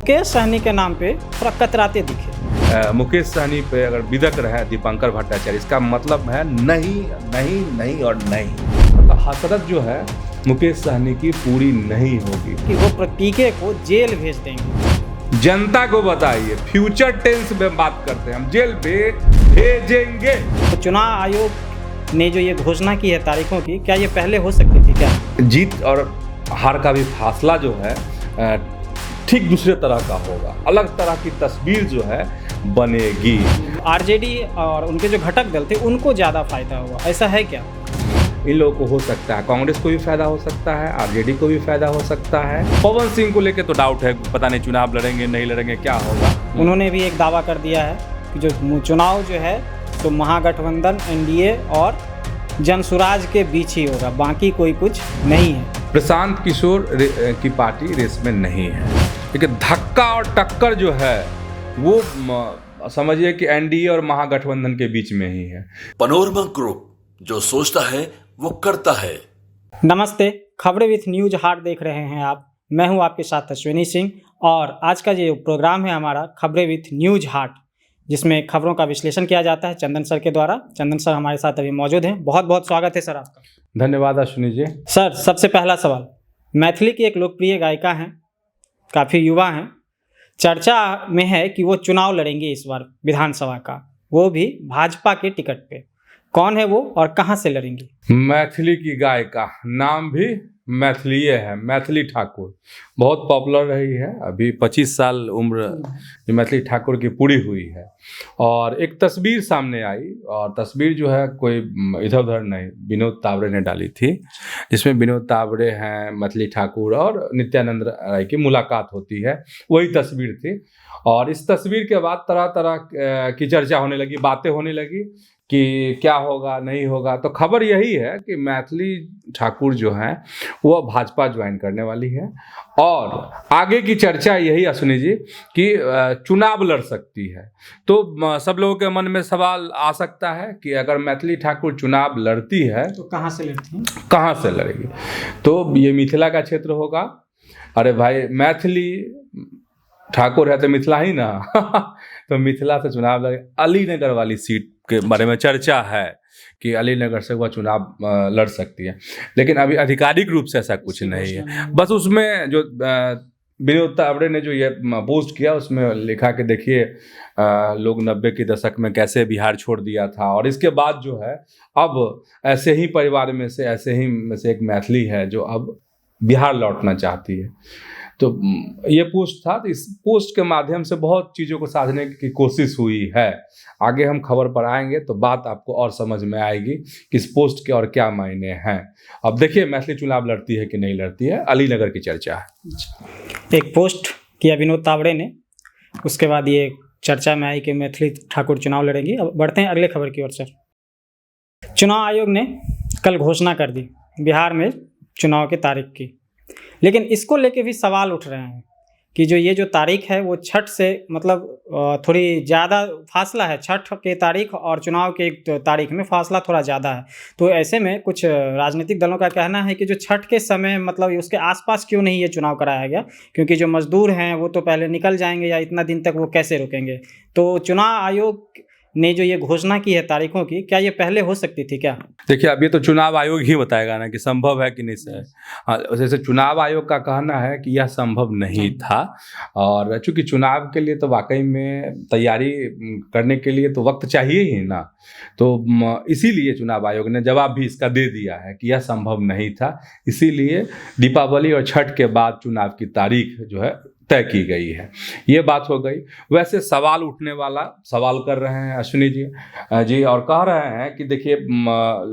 मुकेश सहनी के नाम पे थोड़ा कतराते दिखे। मुकेश सहनी पे अगर बिदक रहा है दीपांकर भट्टाचार्य, इसका मतलब है नहीं नहीं नहीं और नहीं। मतलब हसरत जो है मुकेश सहनी की पूरी नहीं होगी कि वो पीके को जेल भेज देंगे। जनता को बताइए, फ्यूचर टेंस में बात करते हैं हम, जेल भेजेंगे। तो चुनाव आयोग ने जो ये घोषणा की है तारीखों की, क्या ये पहले हो सकती थी क्या? जीत और हार का भी फासला जो है ठीक दूसरे तरह का होगा, अलग तरह की तस्वीर जो है बनेगी। आरजेडी और उनके जो घटक दल थे उनको ज़्यादा फायदा हुआ, ऐसा है क्या? इन लोगों को हो सकता है, कांग्रेस को भी फायदा हो सकता है, आरजेडी को भी फायदा हो सकता है। पवन सिंह को लेकर तो डाउट है, पता नहीं चुनाव लड़ेंगे नहीं लड़ेंगे क्या होगा। उन्होंने भी एक दावा कर दिया है कि जो चुनाव जो है तो महागठबंधन, एनडीए और जनसुराज के बीच ही होगा, बाकी कोई कुछ नहीं है। प्रशांत किशोर की पार्टी रेस में नहीं है, लेकिन धक्का और टक्कर जो है वो समझिए कि एनडीए और महागठबंधन के बीच में ही है। पनोरमा ग्रुप, जो सोचता है वो करता है। नमस्ते, खबरें विथ न्यूज हार्ट देख रहे हैं आप। मैं हूं आपके साथ अश्विनी सिंह और आज का जो प्रोग्राम है हमारा खबरें विथ न्यूज हार्ट, जिसमें खबरों का विश्लेषण किया जाता है चंदन सर के द्वारा। चंदन सर हमारे साथ अभी मौजूद हैं। बहुत बहुत स्वागत है सर आपका। धन्यवाद अश्विनी जी। सर, सबसे पहला सवाल, मैथिली की एक लोकप्रिय गायिका हैं, काफ़ी युवा हैं, चर्चा में है कि वो चुनाव लड़ेंगे इस बार विधानसभा का, वो भी भाजपा के टिकट पे। कौन है वो और कहाँ से लड़ेंगी? मैथिली की गायिका, नाम भी मैथिलीय है, मैथिली ठाकुर बहुत पॉपुलर रही है। अभी 25 साल उम्र मैथिली ठाकुर की पूरी हुई है और एक तस्वीर सामने आई, और तस्वीर जो है कोई इधर उधर नहीं, विनोद तावड़े ने डाली थी, जिसमें विनोद तावड़े हैं, मैथिली ठाकुर और नित्यानंद राय की मुलाकात होती है, वही तस्वीर थी। और इस तस्वीर के बाद तरह तरह की चर्चा होने लगी, बातें होने लगी कि क्या होगा नहीं होगा। तो खबर यही है कि मैथिली ठाकुर जो हैं वो भाजपा ज्वाइन करने वाली है, और आगे की चर्चा यही अश्विनी जी कि चुनाव लड़ सकती है। तो सब लोगों के मन में सवाल आ सकता है कि अगर मैथिली ठाकुर चुनाव लड़ती है तो कहाँ से लड़ती हैं? कहाँ से लड़ेगी? तो ये मिथिला का क्षेत्र होगा। अरे भाई, मैथिली ठाकुर है तो मिथिला ही ना तो मिथिला से चुनाव लड़े। अलीनगर वाली सीट के बारे में चर्चा है कि अलीनगर से वह चुनाव लड़ सकती है, लेकिन अभी आधिकारिक रूप से ऐसा कुछ नहीं है। बस उसमें जो विनोद तावड़े ने जो ये पोस्ट किया उसमें लिखा कि देखिए लोग 90 के दशक में कैसे बिहार छोड़ दिया था, और इसके बाद जो है अब ऐसे ही परिवार में से एक मैथिली है जो अब बिहार लौटना चाहती है। तो ये पोस्ट था, तो इस पोस्ट के माध्यम से बहुत चीज़ों को साधने की कोशिश हुई है। आगे हम खबर पर आएंगे तो बात आपको और समझ में आएगी कि इस पोस्ट के और क्या मायने हैं। अब देखिए मैथिली चुनाव लड़ती है कि नहीं लड़ती है, अलीनगर की चर्चा है। एक पोस्ट किया विनोद तावड़े ने, उसके बाद ये चर्चा में आई कि मैथिली ठाकुर चुनाव लड़ेंगी। अब बढ़ते हैं अगले खबर की ओर। सर, चुनाव आयोग ने कल घोषणा कर दी बिहार में चुनाव की तारीख की, लेकिन इसको लेके भी सवाल उठ रहे हैं कि ये जो तारीख है वो छठ से मतलब थोड़ी ज़्यादा फासला है, छठ के तारीख और चुनाव के तारीख में फासला थोड़ा ज़्यादा है। तो ऐसे में कुछ राजनीतिक दलों का कहना है कि जो छठ के समय मतलब उसके आसपास क्यों नहीं ये चुनाव कराया गया, क्योंकि जो मजदूर हैं वो तो पहले निकल जाएंगे, या इतना दिन तक वो कैसे रुकेंगे। तो चुनाव आयोग ने जो ये घोषणा की है तारीखों की, क्या ये पहले हो सकती थी क्या? देखिए, अब ये तो चुनाव आयोग ही बताएगा ना कि संभव है कि नहीं है। हाँ, जैसे चुनाव आयोग का कहना है कि यह संभव नहीं था, और चूंकि चुनाव के लिए तो वाकई में तैयारी करने के लिए तो वक्त चाहिए ही ना, तो इसीलिए चुनाव आयोग ने जवाब भी इसका दे दिया है कि यह संभव नहीं था। इसीलिए दीपावली और छठ के बाद चुनाव की तारीख जो है तय की गई है। ये बात हो गई। वैसे सवाल उठने वाला सवाल कर रहे हैं अश्विनी जी और कह रहे हैं कि देखिए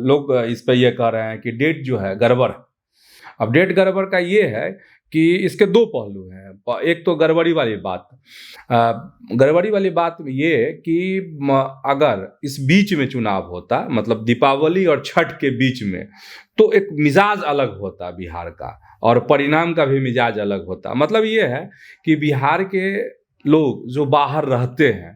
लोग इस पे ये कह रहे हैं कि डेट जो है गड़बड़। अब डेट गड़बड़ का ये है कि इसके दो पहलू हैं। एक तो गड़बड़ी वाली बात ये कि अगर इस बीच में चुनाव होता, मतलब दीपावली और छठ के बीच में, तो एक मिजाज अलग होता बिहार का, और परिणाम का भी मिजाज अलग होता। मतलब ये है कि बिहार के लोग जो बाहर रहते हैं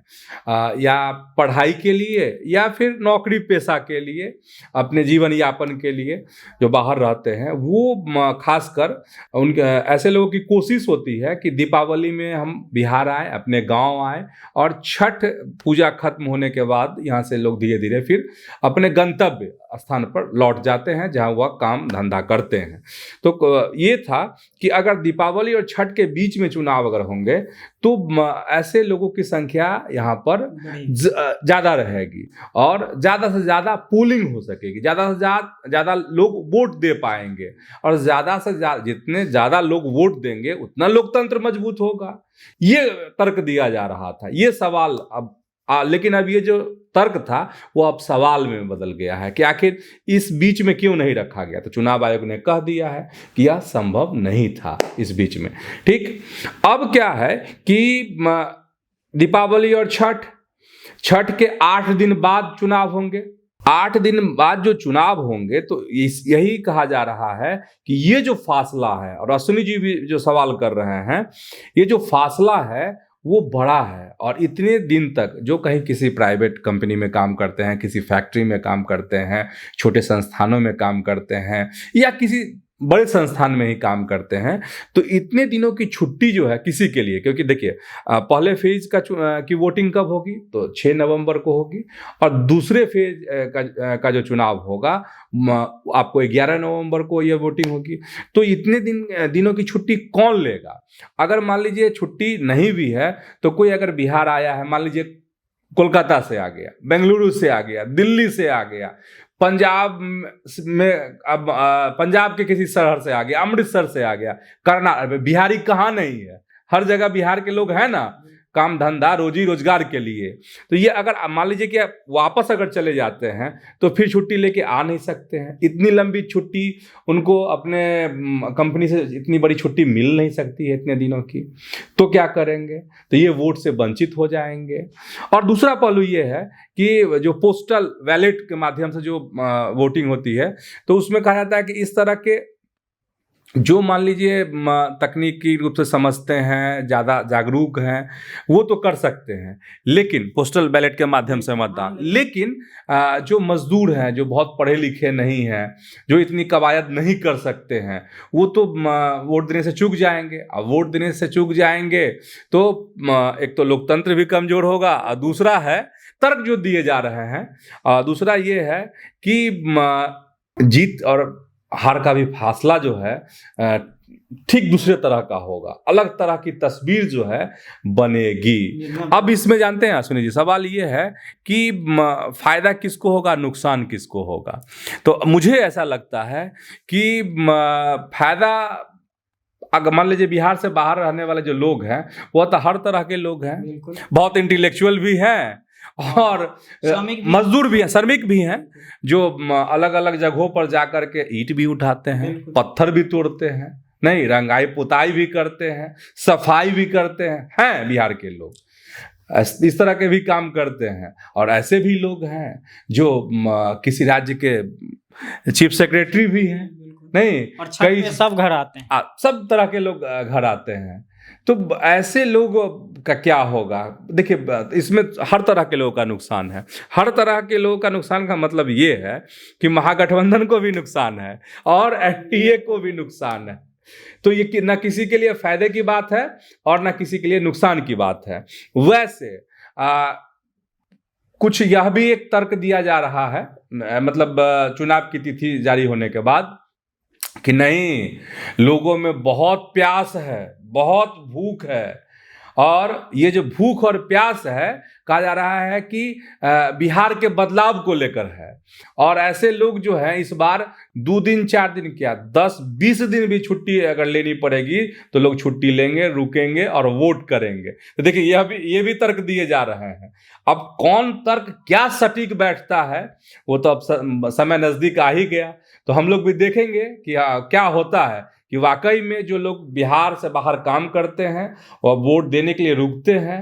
या पढ़ाई के लिए या फिर नौकरी पेशा के लिए, अपने जीवन यापन के लिए जो बाहर रहते हैं, वो खासकर उनके ऐसे लोगों की कोशिश होती है कि दीपावली में हम बिहार आए, अपने गांव आए, और छठ पूजा खत्म होने के बाद यहाँ से लोग धीरे धीरे फिर अपने गंतव्य स्थान पर लौट जाते हैं जहाँ वह काम धंधा करते हैं। तो ये था कि अगर दीपावली और छठ के बीच में चुनाव अगर होंगे तो ऐसे लोगों की संख्या यहाँ पर ज़्यादा रहेगी और ज़्यादा से ज़्यादा पोलिंग हो सकेगी, ज़्यादा से ज़्यादा लोग वोट दे पाएंगे, और ज़्यादा से ज़्यादा जितने ज़्यादा लोग वोट देंगे उतना लोकतंत्र मजबूत होगा। ये तर्क दिया जा रहा था, ये सवाल अब लेकिन अब ये जो तर्क था वो अब सवाल में बदल गया है कि आखिर इस बीच में क्यों नहीं रखा गया। तो चुनाव आयोग ने कह दिया है कि यह संभव नहीं था इस बीच में। ठीक, अब क्या है कि दीपावली और छठ के 8 दिन बाद चुनाव होंगे। 8 दिन बाद जो चुनाव होंगे तो यही कहा जा रहा है कि ये जो फासला है, और अश्विनी जी भी जो सवाल कर रहे हैं, ये जो फासला है वो बड़ा है। और इतने दिन तक जो कहीं किसी प्राइवेट कंपनी में काम करते हैं, किसी फैक्ट्री में काम करते हैं, छोटे संस्थानों में काम करते हैं, या किसी बड़े संस्थान में ही काम करते हैं, तो इतने दिनों की छुट्टी जो है किसी के लिए, क्योंकि देखिए पहले फेज की वोटिंग कब होगी तो 6 नवंबर को होगी, और दूसरे फेज का जो चुनाव होगा आपको 11 नवंबर को यह वोटिंग होगी। तो इतने दिनों की छुट्टी कौन लेगा? अगर मान लीजिए छुट्टी नहीं भी है तो कोई अगर बिहार आया है, मान लीजिए कोलकाता से आ गया, बेंगलुरु से आ गया, दिल्ली से आ गया, पंजाब में अब पंजाब के किसी शहर से आ गया, अमृतसर से आ गया, कर्नाटक, बिहारी कहाँ नहीं है, हर जगह बिहार के लोग हैं ना, काम धंधा रोजी रोजगार के लिए। तो ये अगर मान लीजिए कि आप वापस अगर चले जाते हैं तो फिर छुट्टी लेके आ नहीं सकते हैं। इतनी लंबी छुट्टी उनको अपने कंपनी से इतनी बड़ी छुट्टी मिल नहीं सकती है इतने दिनों की, तो क्या करेंगे? तो ये वोट से वंचित हो जाएंगे। और दूसरा पहलू ये है कि जो पोस्टल बैलेट के माध्यम से जो वोटिंग होती है, तो उसमें कहा जाता है कि इस तरह के जो मान लीजिए तकनीकी रूप से समझते हैं, ज़्यादा जागरूक हैं, वो तो कर सकते हैं, लेकिन पोस्टल बैलेट के माध्यम से मतदान, लेकिन जो मजदूर हैं, जो बहुत पढ़े लिखे नहीं हैं, जो इतनी कवायद नहीं कर सकते हैं, वो तो वोट देने से चूक जाएंगे। अब वोट देने से चूक जाएंगे तो एक तो लोकतंत्र भी कमज़ोर होगा, और दूसरा है तर्क जो दिए जा रहे हैं, दूसरा ये है कि जीत और हार का भी फासला जो है ठीक दूसरे तरह का होगा, अलग तरह की तस्वीर जो है बनेगी। अब इसमें जानते हैं अश्विनी जी, सवाल ये है कि फायदा किसको होगा, नुकसान किसको होगा? तो मुझे ऐसा लगता है कि फायदा, अगर मान लीजिए बिहार से बाहर रहने वाले जो लोग हैं वो तो हर तरह के लोग हैं, बहुत इंटेलेक्चुअल भी हैं और मजदूर भी हैं, श्रमिक भी हैं, जो अलग अलग जगहों पर जाकर के ईंट भी उठाते हैं, पत्थर भी तोड़ते हैं, नहीं रंगाई पुताई भी करते हैं, सफाई भी करते हैं बिहार के लोग इस तरह के भी काम करते हैं। और ऐसे भी लोग हैं जो किसी राज्य के चीफ सेक्रेटरी भी हैं, नहीं और कई सब घर आते हैं, सब तरह के लोग घर आते हैं। तो ऐसे लोगों का क्या होगा? देखिए इसमें हर तरह के लोगों का नुकसान है। हर तरह के लोगों का नुकसान का मतलब ये है कि महागठबंधन को भी नुकसान है और एनडीए को भी नुकसान है। तो ये ना किसी के लिए फायदे की बात है और ना किसी के लिए नुकसान की बात है। वैसे कुछ यह भी एक तर्क दिया जा रहा है, मतलब चुनाव की तिथि जारी होने के बाद, कि नहीं, लोगों में बहुत प्यास है, बहुत भूख है, और ये जो भूख और प्यास है कहा जा रहा है कि बिहार के बदलाव को लेकर है। और ऐसे लोग जो हैं इस बार 2 दिन 4 दिन क्या 10-20 दिन भी छुट्टी अगर लेनी पड़ेगी तो लोग छुट्टी लेंगे, रुकेंगे और वोट करेंगे। तो देखिए ये भी तर्क दिए जा रहे हैं। अब कौन तर्क क्या सटीक बैठता है वो तो अब समय नजदीक आ ही गया, तो हम लोग भी देखेंगे कि क्या होता है, कि वाकई में जो लोग बिहार से बाहर काम करते हैं और वोट देने के लिए रुकते हैं,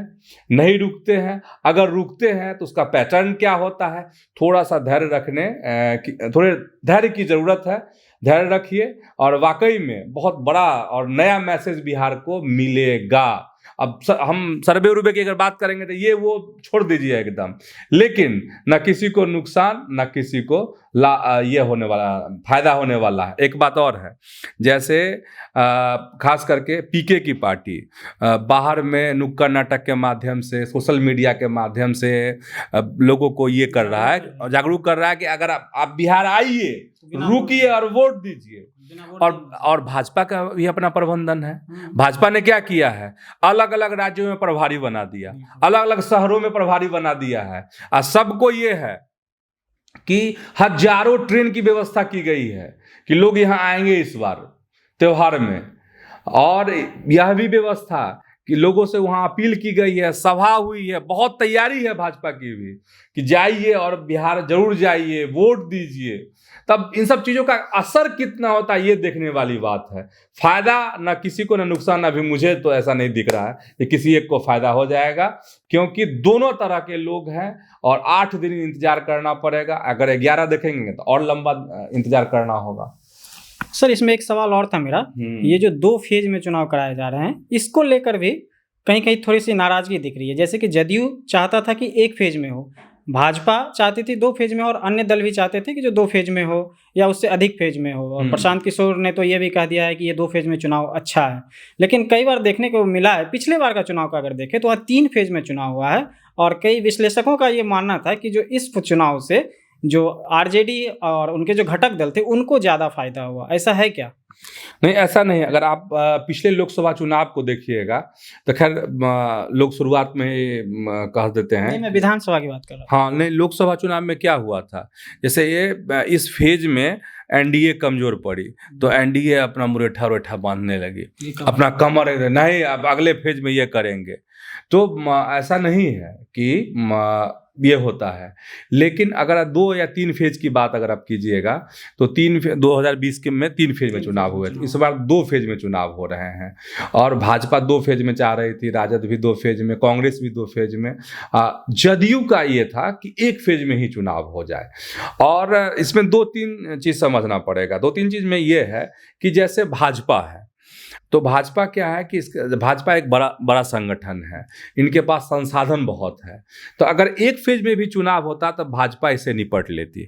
नहीं रुकते हैं, अगर रुकते हैं तो उसका पैटर्न क्या होता है। थोड़ा सा थोड़े धैर्य की ज़रूरत है, धैर्य रखिए और वाकई में बहुत बड़ा और नया मैसेज बिहार को मिलेगा। अब हम सर्वे उर्वे की अगर बात करेंगे तो ये वो छोड़ दीजिए एकदम, लेकिन न किसी को नुकसान न किसी को ये होने वाला फायदा होने वाला है। एक बात और है, जैसे खास करके पीके की पार्टी बाहर में नुक्कड़ नाटक के माध्यम से, सोशल मीडिया के माध्यम से लोगों को ये कर रहा है, जागरूक कर रहा है कि अगर आप बिहार आइए, रुकिए और वोट दीजिए। और भाजपा का भी अपना प्रबंधन है। भाजपा ने क्या किया है, अलग अलग राज्यों में प्रभारी बना दिया, अलग अलग शहरों में प्रभारी बना दिया है, और सबको ये है कि हजारों ट्रेन की व्यवस्था की गई है कि लोग यहाँ आएंगे इस बार त्योहार में, और यह भी व्यवस्था कि लोगों से वहाँ अपील की गई है, सभा हुई है, बहुत तैयारी है भाजपा की भी कि जाइए और बिहार जरूर जाइए, वोट दीजिए। तब इन सब चीज़ों का असर कितना होता है ये देखने वाली बात है। फायदा ना किसी को ना नुकसान, अभी मुझे तो ऐसा नहीं दिख रहा है कि किसी एक को फायदा हो जाएगा, क्योंकि दोनों तरह के लोग हैं और 8 दिन इंतजार करना पड़ेगा। अगर 11 देखेंगे तो और लंबा इंतजार करना होगा। सर इसमें एक सवाल और था मेरा, ये जो 2 फेज में चुनाव कराए जा रहे हैं, इसको लेकर भी कहीं कहीं थोड़ी सी नाराजगी दिख रही है। जैसे कि जदयू चाहता था कि 1 फेज में हो, भाजपा चाहती थी 2 फेज में, और अन्य दल भी चाहते थे कि जो 2 फेज में हो या उससे अधिक फेज में हो। और प्रशांत किशोर ने तो ये भी कह दिया है कि ये 2 फेज में चुनाव अच्छा है। लेकिन कई बार देखने को मिला है, पिछले बार का चुनाव का अगर देखें तो वहाँ 3 फेज में चुनाव हुआ है, और कई विश्लेषकों का ये मानना था कि जो इस चुनाव से जो आरजेडी और उनके जो घटक दल थे उनको ज़्यादा फायदा हुआ। ऐसा है क्या? नहीं, ऐसा नहीं। अगर आप पिछले लोकसभा चुनाव को देखिएगा तो खैर लोग शुरुआत में कह देते हैं। नहीं, मैं विधानसभा की बात कर रहा हूँ। हाँ नहीं, लोकसभा चुनाव में क्या हुआ था, जैसे ये इस फेज में एनडीए कमजोर पड़ी तो एनडीए अपना मुरेठा बांधने लगी, अपना कमर नहीं अब अगले फेज में ये करेंगे। तो ऐसा नहीं है कि ये होता है। लेकिन अगर 2 या 3 फेज की बात अगर आप कीजिएगा तो 2020 के में 3 फेज में चुनाव हुए थे, इस बार 2 फेज में चुनाव हो रहे हैं। और भाजपा 2 फेज में चाह रही थी, राजद भी 2 फेज में, कांग्रेस भी 2 फेज में। जदयू का ये था कि 1 फेज में ही चुनाव हो जाए। और इसमें 2-3 चीज़ समझना पड़ेगा। 2-3 चीज़ में ये है कि जैसे भाजपा है तो भाजपा क्या है कि भाजपा एक बड़ा संगठन है, इनके पास संसाधन बहुत है। तो अगर 1 फेज में भी चुनाव होता तो भाजपा इसे निपट लेती,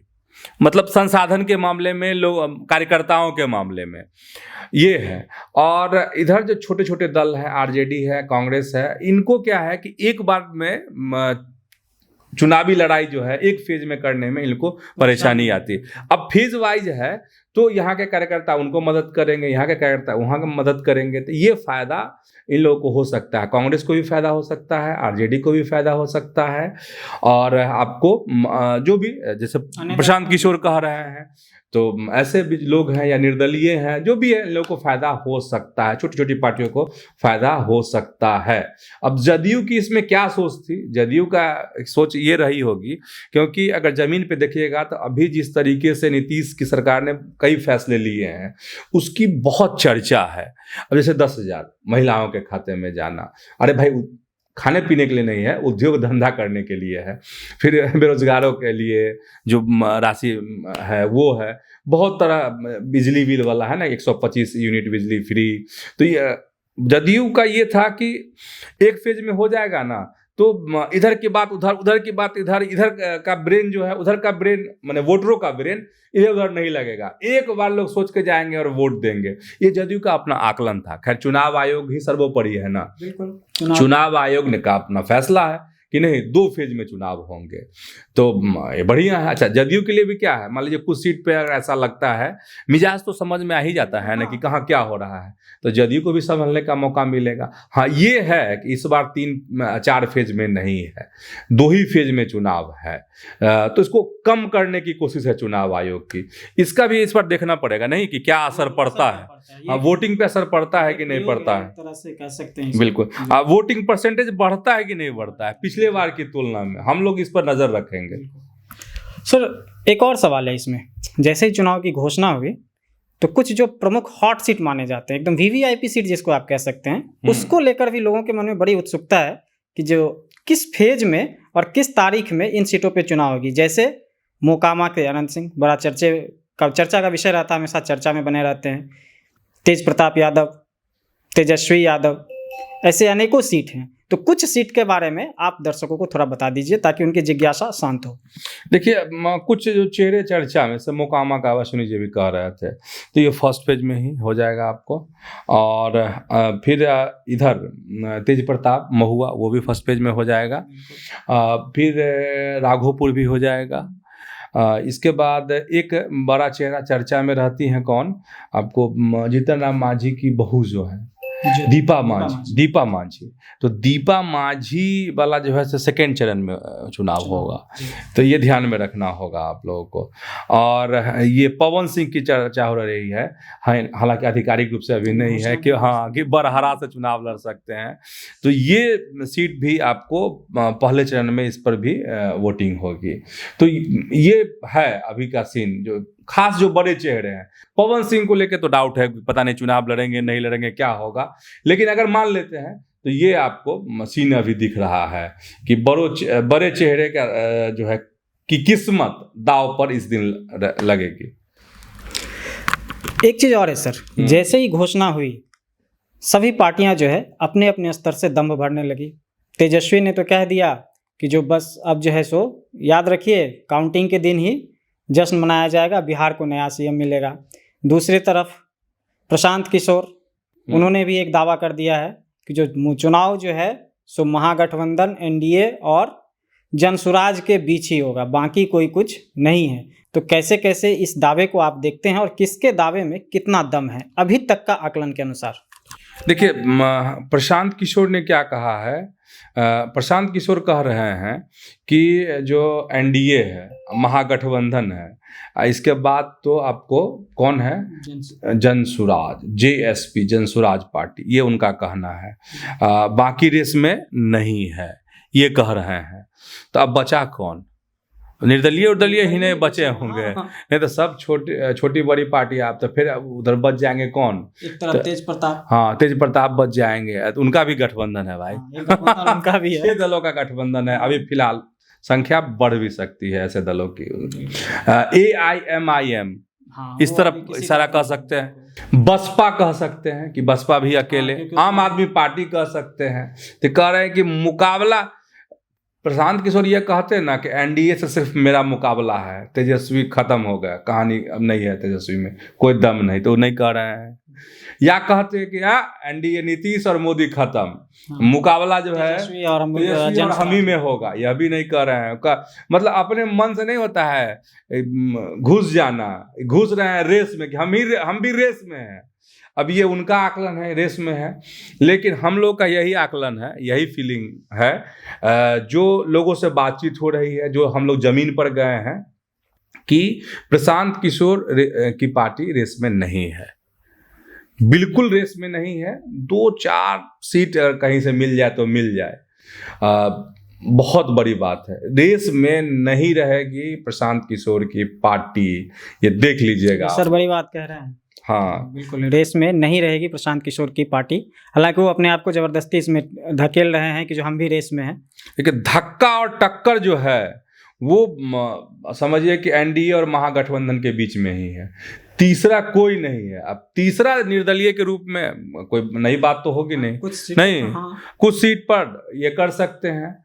मतलब संसाधन के मामले में, लोग कार्यकर्ताओं के मामले में ये है। और इधर जो छोटे छोटे दल हैं, आरजेडी है, कांग्रेस है, इनको क्या है कि एक बार में चुनावी लड़ाई जो है 1 फेज में करने में इनको परेशानी आती। अब फेज वाइज है तो यहाँ के कार्यकर्ता उनको मदद करेंगे, यहाँ के कार्यकर्ता वहाँ का मदद करेंगे, तो ये फायदा इन लोगों को हो सकता है। कांग्रेस को भी फायदा हो सकता है, आरजेडी को भी फायदा हो सकता है, और आपको जो भी जैसे प्रशांत किशोर कह रहे हैं तो ऐसे भी लोग हैं या निर्दलीय हैं, जो भी है, इन लोगों को फायदा हो सकता है, छोटी छोटी पार्टियों को फायदा हो सकता है। अब जदयू की इसमें क्या सोच थी, जदयू का सोच ये रही होगी, क्योंकि अगर जमीन पे देखिएगा तो अभी जिस तरीके से नीतीश की सरकार ने कई फैसले लिए हैं उसकी बहुत चर्चा है। अब जैसे 10,000 महिलाओं के खाते में जाना, अरे भाई खाने पीने के लिए नहीं है, उद्योग धंधा करने के लिए है। फिर बेरोजगारों के लिए जो राशि है वो है, बहुत तरह बिजली बिल वाला है ना, 125 यूनिट बिजली फ्री। तो ये जदयू का ये था कि 1 फेज में हो जाएगा ना, तो इधर की बात उधर, उधर की बात इधर, इधर का ब्रेन जो है उधर का ब्रेन, माने वोटरों का ब्रेन इधर उधर नहीं लगेगा, एक बार लोग सोच के जाएंगे और वोट देंगे। ये जदयू का अपना आकलन था। खैर चुनाव आयोग ही सर्वोपरि है ना, बिल्कुल चुनाव आयोग ने का अपना फैसला है कि नहीं 2 फेज में चुनाव होंगे, तो ये बढ़िया है। अच्छा, जदयू के लिए भी क्या है, मान लीजिए कुछ सीट पे अगर ऐसा लगता है, मिजाज तो समझ में आ ही जाता है ना कि कहाँ क्या हो रहा है, तो जदयू को भी संभलने का मौका मिलेगा। हाँ ये है कि इस बार 3-4 फेज में नहीं है, 2 ही फेज में चुनाव है, तो इसको कम करने की कोशिश है चुनाव आयोग की। इसका भी इस पर देखना पड़ेगा नहीं कि क्या असर पड़ता है, वोटिंग पे असर पड़ता है कि नहीं पड़ता है, तरह से कह सकते हैं बिल्कुल। वोटिंग परसेंटेज बढ़ता है कि नहीं बढ़ता है पिछले बार की तुलना में, हम लोग इस पर नजर रखेंगे। सर एक और सवाल है इसमें, जैसे ही चुनाव की घोषणा हुई तो कुछ जो प्रमुख हॉट सीट माने जाते हैं, एकदम वीवीआईपी सीट जिसको आप कह सकते हैं, उसको लेकर भी लोगों के मन में बड़ी उत्सुकता है कि जो किस फेज में और किस तारीख में इन सीटों पे चुनाव होगी। जैसे मोकामा के अनंत सिंह बड़ा चर्चा का विषय रहता है, हमेशा चर्चा में बने रहते हैं। तेज प्रताप यादव, तेजस्वी यादव, ऐसे अनेकों सीट हैं, तो कुछ सीट के बारे में आप दर्शकों को थोड़ा बता दीजिए ताकि उनकी जिज्ञासा शांत हो। देखिए कुछ जो चेहरे चर्चा में से मोकामा का अश्विनी जी भी कह रहे थे, तो ये फर्स्ट पेज में ही हो जाएगा आपको। और फिर इधर तेज प्रताप महुआ, वो भी फर्स्ट पेज में हो जाएगा। फिर राघोपुर भी हो जाएगा। इसके बाद एक बड़ा चेहरा चर्चा में रहती हैं कौन, आपको जीतन राम मांझी की बहू जो है दीपा मांझी। तो दीपा मांझी वाला जो है सेकेंड चरण में चुनाव होगा, तो ये ध्यान में रखना होगा आप लोगों को। और ये पवन सिंह की चर्चा हो रही है, हालांकि आधिकारिक रूप से अभी नहीं है कि हाँ कि बरहरा से चुनाव लड़ सकते हैं। तो ये सीट भी आपको पहले चरण में इस पर भी वोटिंग होगी। तो ये है अभी का सीन, जो खास जो बड़े चेहरे हैं। पवन सिंह को लेकर तो डाउट है, पता नहीं चुनाव लड़ेंगे नहीं लड़ेंगे क्या होगा, लेकिन अगर मान लेते हैं तो ये आपको सीन अभी दिख रहा है कि बड़े चेहरे का जो है कि किस्मत दाव पर इस दिन लगेगी। एक चीज और है सर, जैसे ही घोषणा हुई सभी पार्टियां जो है अपने अपने स्तर से दम्भ भरने लगी। तेजस्वी ने तो कह दिया कि जो बस अब जो है सो याद रखिए काउंटिंग के दिन ही जश्न मनाया जाएगा, बिहार को नया सीएम मिलेगा। दूसरी तरफ प्रशांत किशोर, उन्होंने भी एक दावा कर दिया है कि जो चुनाव जो है सो महागठबंधन एनडीए और जनसुराज के बीच ही होगा, बाकी कोई कुछ नहीं है। तो कैसे कैसे इस दावे को आप देखते हैं और किसके दावे में कितना दम है अभी तक का आकलन के अनुसार? देखिए प्रशांत किशोर ने क्या कहा है, प्रशांत किशोर कह रहे हैं कि जो एनडीए है महागठबंधन है, इसके बाद तो आपको कौन है, जनसुराज जेएसपी जनसुराज पार्टी, ये उनका कहना है। बाकी रेस में नहीं है ये कह रहे हैं। तो अब बचा कौन, निर्दलीय उर्दलीय ही नहीं बचे होंगे, नहीं तो सब छोटी बड़ी पार्टी आप तो फिर उधर बच जाएंगे कौन, एक तरफ तेज प्रताप, हाँ तेज प्रताप बच जाएंगे, तो उनका भी गठबंधन है भाई, उनका भी है। 6 दलों का गठबंधन है अभी फिलहाल, संख्या बढ़ भी सकती है ऐसे दलों की। AIMIM इस तरफ इशारा कर सकते हैं, बसपा कह सकते हैं कि बसपा भी अकेले, आम आदमी पार्टी कह सकते हैं। तो कह रहे हैं कि मुकाबला, प्रशांत किशोर ये कहते हैं ना कि एनडीए से सिर्फ मेरा मुकाबला है, तेजस्वी खत्म हो गया, कहानी अब नहीं है, तेजस्वी में कोई दम नहीं, तो नहीं कह रहे हैं। या कहते हैं कि एनडीए नीतीश और मोदी खत्म, मुकाबला जो है तेजस्वी और हम ही में होगा, यह भी नहीं कह रहे हैं। मतलब अपने मन से नहीं होता है घुस जाना, घुस रहे हैं रेस में कि हम भी रेस में हैं। अब ये उनका आकलन है, रेस में है, लेकिन हम लोग का यही आकलन है, यही फीलिंग है जो लोगों से बातचीत हो रही है, जो हम लोग जमीन पर गए हैं, कि प्रशांत किशोर की पार्टी रेस में नहीं है, बिल्कुल रेस में नहीं है। 2-4 सीट अगर कहीं से मिल जाए तो मिल जाए, बहुत बड़ी बात है। रेस में नहीं रहेगी प्रशांत किशोर की पार्टी, ये देख लीजिएगा सर, बड़ी बात कह रहे हैं। हाँ बिल्कुल, रेस में नहीं रहेगी प्रशांत किशोर की पार्टी, हालांकि वो अपने आप को जबरदस्ती इसमें धकेल रहे हैं कि जो हम भी रेस में हैं। लेकिन धक्का और टक्कर जो है वो समझिए कि एनडीए और महागठबंधन के बीच में ही है, तीसरा कोई नहीं है। अब तीसरा निर्दलीय के रूप में कोई नई बात तो होगी नहीं, कुछ सीट पर ये कर सकते हैं,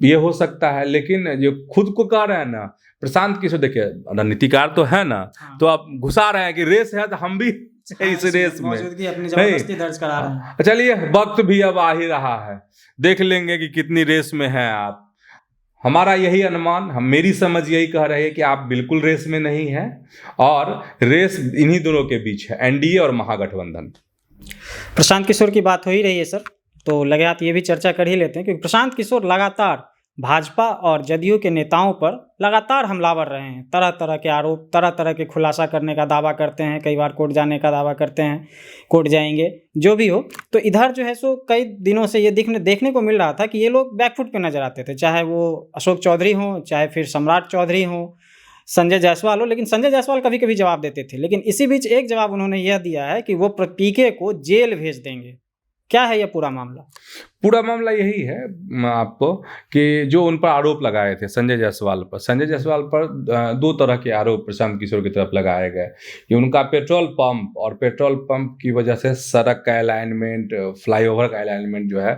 ये हो सकता है, लेकिन जो खुद को कह रहे हैं ना प्रशांत किशोर, देखिए रणनीतिकार तो है ना, तो आप घुसा रहे हैं कि रेस है तो हम भी इस रेस में अपनी जबरदस्ती दर्ज करा रहे हैं। चलिए वक्त भी अब आ ही रहा है, देख लेंगे कि कितनी रेस में हैं आप। हमारा यही अनुमान, मेरी समझ यही कह रही है कि आप बिल्कुल रेस में नहीं हैं, और रेस इन्हीं दोनों के बीच है, एनडीए और महागठबंधन। प्रशांत किशोर की बात हो ही रही है सर, तो लगे हाथ ये भी चर्चा कर ही लेते हैं, क्योंकि प्रशांत किशोर लगातार भाजपा और जदयू के नेताओं पर लगातार हमलावर रहे हैं। तरह तरह के आरोप, तरह तरह के खुलासा करने का दावा करते हैं, कई बार कोर्ट जाने का दावा करते हैं, कोर्ट जाएंगे, जो भी हो। तो इधर जो है सो कई दिनों से ये देखने को मिल रहा था कि ये लोग बैकफुट पे नजर आते थे, चाहे वो अशोक चौधरी हों, चाहे फिर सम्राट चौधरी हों, संजय जायसवाल हो। लेकिन संजय जायसवाल कभी कभी जवाब देते थे, लेकिन इसी बीच एक जवाब उन्होंने यह दिया है कि वो पीके को जेल भेज देंगे, क्या है ये पूरा मामला? पूरा मामला यही है आपको कि जो उन पर आरोप लगाए थे संजय जायसवाल पर 2 तरह के आरोप प्रशांत किशोर की तरफ लगाए गए कि उनका पेट्रोल पंप की वजह से सड़क का अलाइनमेंट, फ्लाईओवर का अलाइनमेंट जो है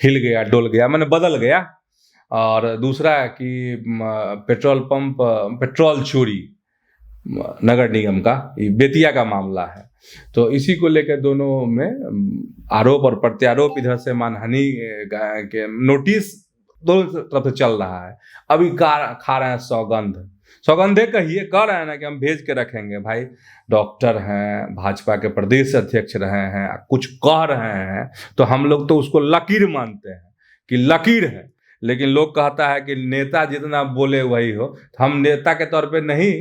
हिल गया, डोल गया, माने बदल गया। और दूसरा कि पेट्रोल चोरी नगर निगम का, ये बेतिया का मामला है। तो इसी को लेकर दोनों में आरोप और प्रत्यारोप, इधर से मानहानि के नोटिस दोनों तरफ से चल रहा है। अभी खा रहे हैं सौगंधे कह रहे हैं ना कि हम भेज के रखेंगे। भाई डॉक्टर हैं, भाजपा के प्रदेश अध्यक्ष रहे हैं, कुछ कह रहे हैं तो हम लोग तो उसको लकीर मानते हैं कि लकीर है। लेकिन लोग कहता है कि नेता जितना बोले वही हो, तो हम नेता के तौर पे नहीं,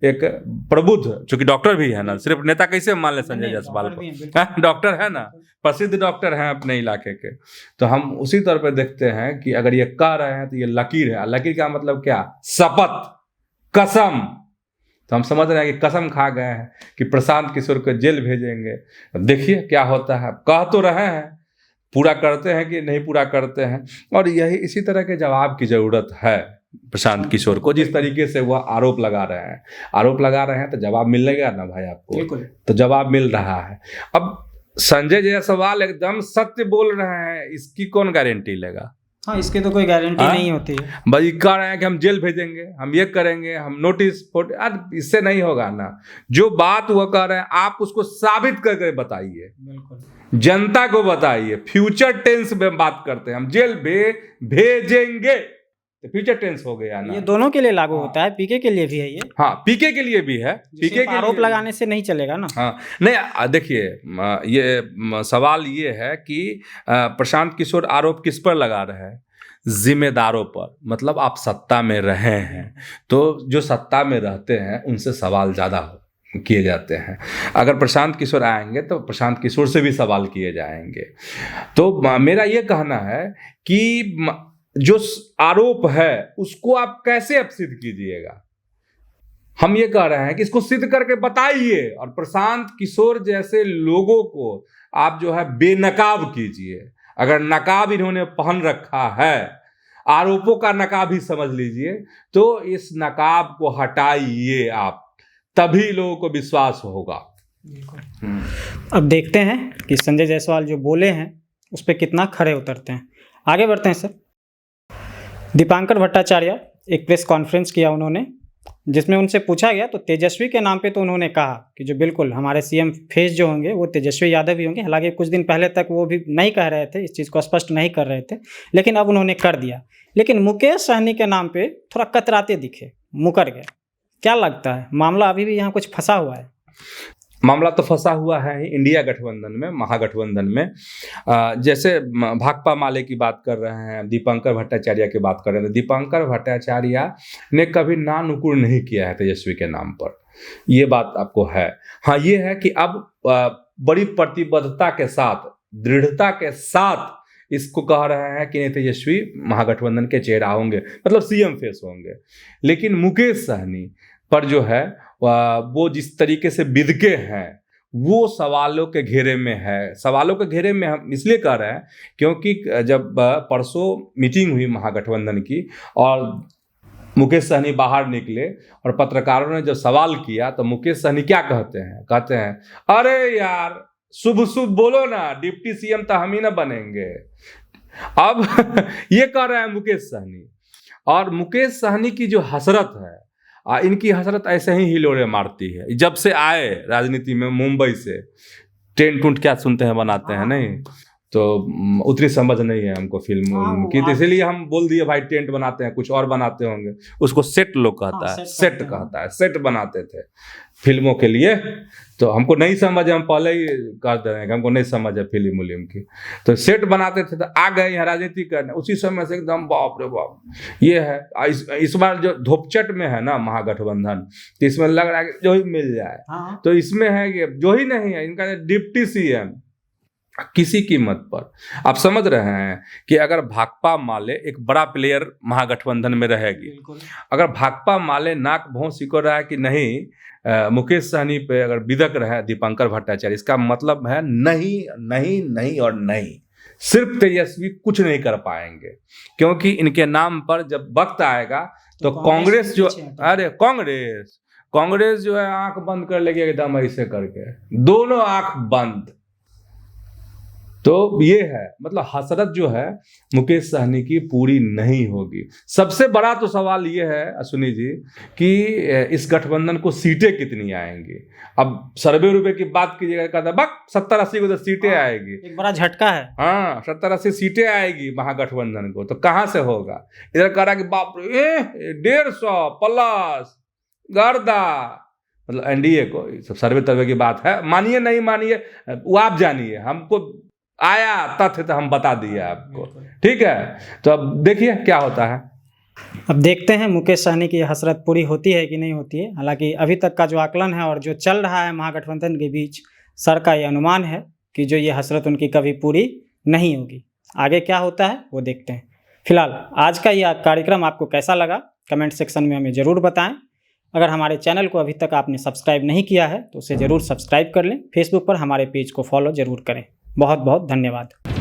एक प्रबुद्ध, चूंकि डॉक्टर भी है ना, सिर्फ नेता कैसे मान ले संजय जायसवाल को, डॉक्टर है ना, प्रसिद्ध डॉक्टर हैं अपने इलाके के, तो हम उसी तौर पे देखते हैं कि अगर ये कह रहे हैं तो ये लकीर है। लकीर का मतलब क्या? शपथ, कसम। तो हम समझ रहे हैं कि कसम खा गए हैं कि प्रशांत किशोर को जेल भेजेंगे। देखिए क्या होता है। कह तो रहे हैं, पूरा करते हैं कि नहीं पूरा करते हैं। और यही इसी तरह के जवाब की जरूरत है प्रशांत किशोर को। जिस तरीके से वह आरोप लगा रहे हैं तो जवाब मिलेगा ना भाई आपको, तो जवाब मिल रहा है। अब संजय जायसवाल एकदम सत्य बोल रहे हैं, इसकी कौन गारंटी लेगा? हाँ, इसकी तो कोई गारंटी नहीं होती है। भाई कह रहे हैं कि हम जेल भेजेंगे, हम ये करेंगे, हम नोटिस फोटो, इससे नहीं होगा ना। जो बात वो कह रहे हैं आप उसको साबित करके बताइए, जनता को बताइए। फ्यूचर टेंस में बात करते हैं, हम जेल भेजेंगे, तो फ्यूचर टेंस हो गया ना। ये दोनों के लिए लागू होता है, पीके के लिए भी है ये। हाँ, पीके के लिए भी है। पीके के आरोप लगाने से नहीं चलेगा ना। हाँ, नहीं देखिए, ये सवाल ये है कि प्रशांत किशोर आरोप किस पर लगा रहे हैं? जिम्मेदारों पर। मतलब आप सत्ता में रहे हैं तो जो सत्ता में रहते हैं उनसे सवाल ज़्यादा किए जाते हैं। अगर प्रशांत किशोर आएंगे तो प्रशांत किशोर से भी सवाल किए जाएंगे। तो मेरा ये कहना है कि जो आरोप है उसको आप कैसे अब सिद्ध कीजिएगा? हम ये कह रहे हैं कि इसको सिद्ध करके बताइए, और प्रशांत किशोर जैसे लोगों को आप जो है बेनकाब कीजिए। अगर नकाब इन्होंने पहन रखा है, आरोपों का नकाब ही समझ लीजिए, तो इस नकाब को हटाइए आप, तभी लोगों को विश्वास होगा। अब देखते हैं कि संजय जायसवाल जो बोले हैं उस पर कितना खरे उतरते हैं। आगे बढ़ते हैं सर। दीपांकर भट्टाचार्य एक प्रेस कॉन्फ्रेंस किया उन्होंने, जिसमें उनसे पूछा गया तो तेजस्वी के नाम पे तो उन्होंने कहा कि जो बिल्कुल हमारे सीएम फेस जो होंगे वो तेजस्वी यादव ही होंगे। हालांकि कुछ दिन पहले तक वो भी नहीं कह रहे थे, इस चीज़ को स्पष्ट नहीं कर रहे थे, लेकिन अब उन्होंने कर दिया। लेकिन मुकेश सहनी के नाम पे थोड़ा कतराते दिखे, मुकर गए। क्या लगता है, मामला अभी भी यहाँ कुछ फंसा हुआ है? मामला तो फंसा हुआ है इंडिया गठबंधन में, महागठबंधन में। जैसे भाकपा माले की बात कर रहे हैं, दीपांकर भट्टाचार्य की बात कर रहे हैं। दीपांकर भट्टाचार्य ने कभी ना नुकुर नहीं किया है तेजस्वी के नाम पर, ये बात आपको है। हाँ, ये है कि अब बड़ी प्रतिबद्धता के साथ, दृढ़ता के साथ इसको कह रहे हैं कि नहीं, तेजस्वी महागठबंधन के चेहरा होंगे, मतलब सीएम फेस होंगे। लेकिन मुकेश सहनी पर जो है वो जिस तरीके से बिदके हैं, वो सवालों के घेरे में है। सवालों के घेरे में हम इसलिए कह रहे हैं क्योंकि जब परसों मीटिंग हुई महागठबंधन की और मुकेश सहनी बाहर निकले और पत्रकारों ने जब सवाल किया तो मुकेश सहनी क्या कहते हैं, अरे यार शुभ शुभ बोलो ना, डिप्टी सीएम तो हम ही ना बनेंगे। अब ये कह रहे हैं मुकेश सहनी। और मुकेश सहनी की जो हसरत है, इनकी हसरत ऐसे ही हिलोरे मारती है। जब से आए राजनीति में मुंबई से, टेंट टूंट क्या सुनते हैं बनाते हैं, नहीं तो उतनी समझ नहीं है हमको फिल्म की, तो इसीलिए हम बोल दिए भाई टेंट बनाते हैं, कुछ और बनाते होंगे। उसको सेट लोग कहता है, सेट कहता है, सेट बनाते थे फिल्मों के लिए। तो हमको नहीं समझ है, हम पहले ही कह दे रहे हैं कि हमको नहीं समझ है फिल्म उलिम की। तो सेट बनाते थे, तो आ गए यहाँ राजनीति करने, उसी समय से एकदम बाप रे बाप। ये है इस बार जो धोपचट में है ना महागठबंधन, तो इसमें लग रहा है कि जो ही मिल जाए। तो इसमें है कि जो ही नहीं है, इनका डिप्टी सीएम किसी कीमत पर। आप समझ रहे हैं कि अगर भाकपा माले एक बड़ा प्लेयर महागठबंधन में रहेगी, अगर भाकपा माले नाक भौं सिकोड़ रहा है कि नहीं मुकेश सहनी पे अगर बिदक रहे दीपंकर भट्टाचार्य, इसका मतलब है नहीं नहीं नहीं और नहीं। सिर्फ तेजस्वी कुछ नहीं कर पाएंगे, क्योंकि इनके नाम पर जब वक्त आएगा तो कांग्रेस जो, अरे कांग्रेस जो है आंख बंद कर लेगी एकदम ऐसे करके, दोनों आंख बंद। तो ये है, मतलब हसरत जो है मुकेश सहनी की पूरी नहीं होगी। सबसे बड़ा तो सवाल ये है अश्विनी जी कि इस गठबंधन को सीटें कितनी आएंगी। अब सर्वे रुपए की बात कीजिएगा, कहता है बक 70-80 को तो सीटें आएगी, एक बड़ा झटका है। हाँ 70-80 सीटें आएगी महागठबंधन को, तो कहाँ से होगा। इधर कह रहा कि बाप रे 150 प्लस गर्दा, मतलब एनडीए को, सब सर्वे तर्वे की बात है, मानिए नहीं मानिए वो आप जानिए, हमको आया तथ्य तो हम बता दिए आपको, ठीक है। तो अब देखिए क्या होता है। अब देखते हैं मुकेश सहनी की हसरत पूरी होती है कि नहीं होती है। हालांकि अभी तक का जो आकलन है और जो चल रहा है महागठबंधन के बीच, सर का ये अनुमान है कि जो ये हसरत उनकी कभी पूरी नहीं होगी। आगे क्या होता है वो देखते हैं। फिलहाल आज का ये कार्यक्रम आपको कैसा लगा कमेंट सेक्शन में हमें ज़रूर बताएं। अगर हमारे चैनल को अभी तक आपने सब्सक्राइब नहीं किया है तो उसे ज़रूर सब्सक्राइब कर लें। फेसबुक पर हमारे पेज को फॉलो ज़रूर करें। बहुत बहुत धन्यवाद।